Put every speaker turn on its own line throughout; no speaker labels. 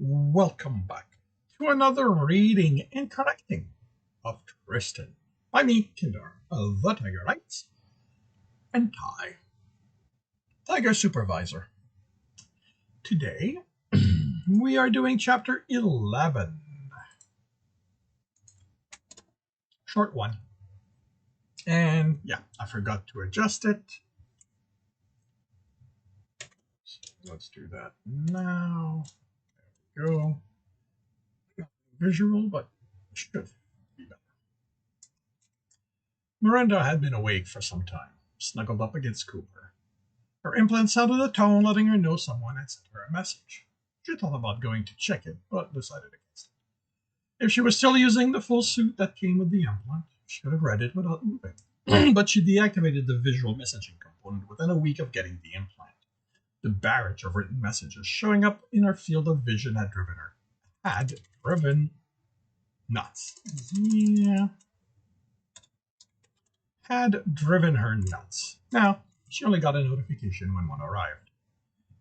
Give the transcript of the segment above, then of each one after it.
Welcome back to another reading and correcting of Tristan by me, Kindar, the Tiger Knights, and Ty, Tiger Supervisor. Today, we are doing chapter 11. Short one. And yeah, I forgot to adjust it. So let's do that now. There we go. Visual, but should be better. Miranda had been awake for some time, snuggled up against Cooper. Her implant sounded a tone letting her know someone had sent her a message. She thought about going to check it, but decided against it. If she was still using the full suit that came with the implant, she could have read it without moving. But she deactivated the visual messaging component within a week of getting the implant. The barrage of written messages showing up in her field of vision had driven nuts. Yeah. Had driven her nuts. Now, she only got a notification when one arrived.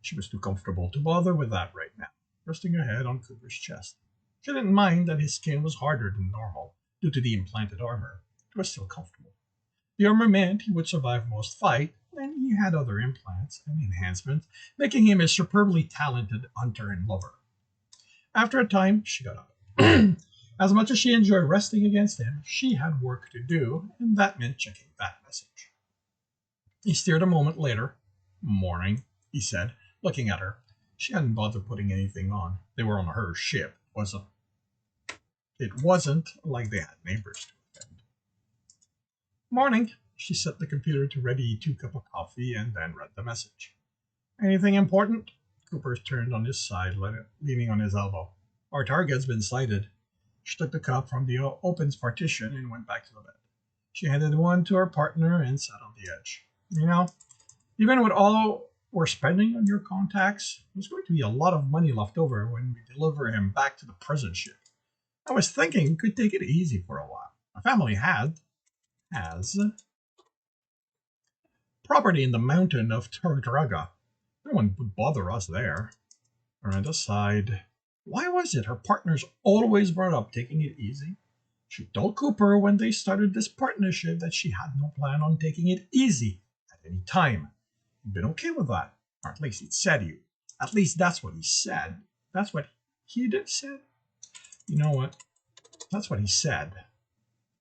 She was too comfortable to bother with that right now, resting her head on Cooper's chest. She didn't mind that his skin was harder than normal due to the implanted armor. It was still comfortable. The armor meant he would survive most fight, and he had other implants and enhancements, making him a superbly talented hunter and lover. After a time, she got up. As much as she enjoyed resting against him, she had work to do, and that meant checking that message. He stared a moment later. "Morning," he said, looking at her. She hadn't bothered putting anything on. They were on her ship. It wasn't like they had neighbors to attend. "Morning." She set the computer to ready 2 cups of coffee and then read the message. "Anything important?" Cooper turned on his side, leaning on his elbow. "Our target's been sighted." She took the cup from the open partition and went back to the bed. She handed one to her partner and sat on the edge. "You know, even with all we're spending on your contacts, there's going to be a lot of money left over when we deliver him back to the prison ship. I was thinking we could take it easy for a while. My family has property in the mountain of Tardraga. No one would bother us there." Miranda sighed. Why was it her partners always brought up taking it easy? She told Cooper when they started this partnership that she had no plan on taking it easy at any time. He'd been okay with that, or at least he'd said he. At least that's what he said. That's what he did said. You know what? That's what he said.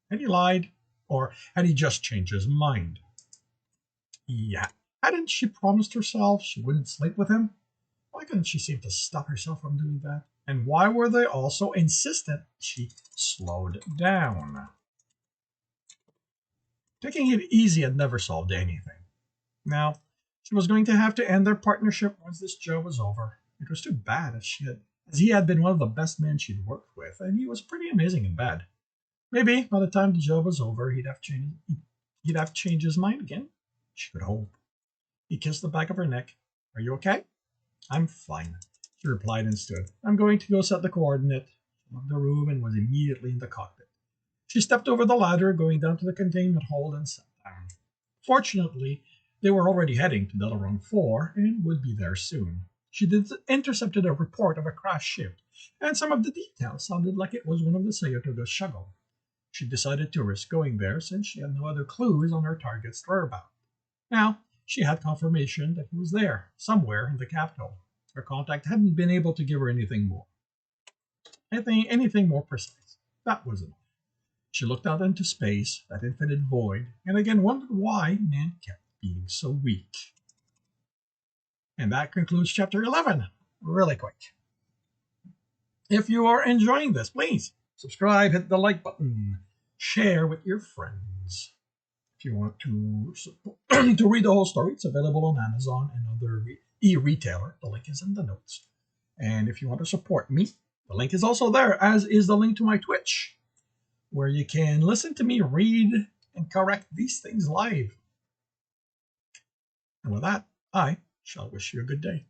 Had he lied, or had he just changed his mind? Yeah. Hadn't she promised herself she wouldn't sleep with him? Why couldn't she seem to stop herself from doing that? And why were they all so insistent she slowed down? Taking it easy had never solved anything. Now, she was going to have to end their partnership once this job was over. It was too bad, as he had been one of the best men she'd worked with, and he was pretty amazing in bed. Maybe by the time the job was over, he'd have changed his mind again. She could hope. He kissed the back of her neck. "Are you okay?" "I'm fine," she replied and stood. "I'm going to go set the coordinate." She left the room and was immediately in the cockpit. She stepped over the ladder, going down to the containment hold, and sat down. Fortunately, they were already heading to Delaron 4 and would be there soon. She intercepted a report of a crashed ship, and some of the details sounded like it was one of the Sayatoga's shuttle. She decided to risk going there since she had no other clues on her target's whereabouts. Now, she had confirmation that he was there, somewhere in the capital. Her contact hadn't been able to give her anything more precise. That was enough. She looked out into space, that infinite void, and again wondered why man kept being so weak. And that concludes chapter 11. Really quick. If you are enjoying this, please subscribe, hit the like button, share with your friends. If you want to to read the whole story, it's available on Amazon and other e-retailer. The link is in the notes. And if you want to support me, the link is also there, as is the link to my Twitch, where you can listen to me read and correct these things live. And with that, I shall wish you a good day.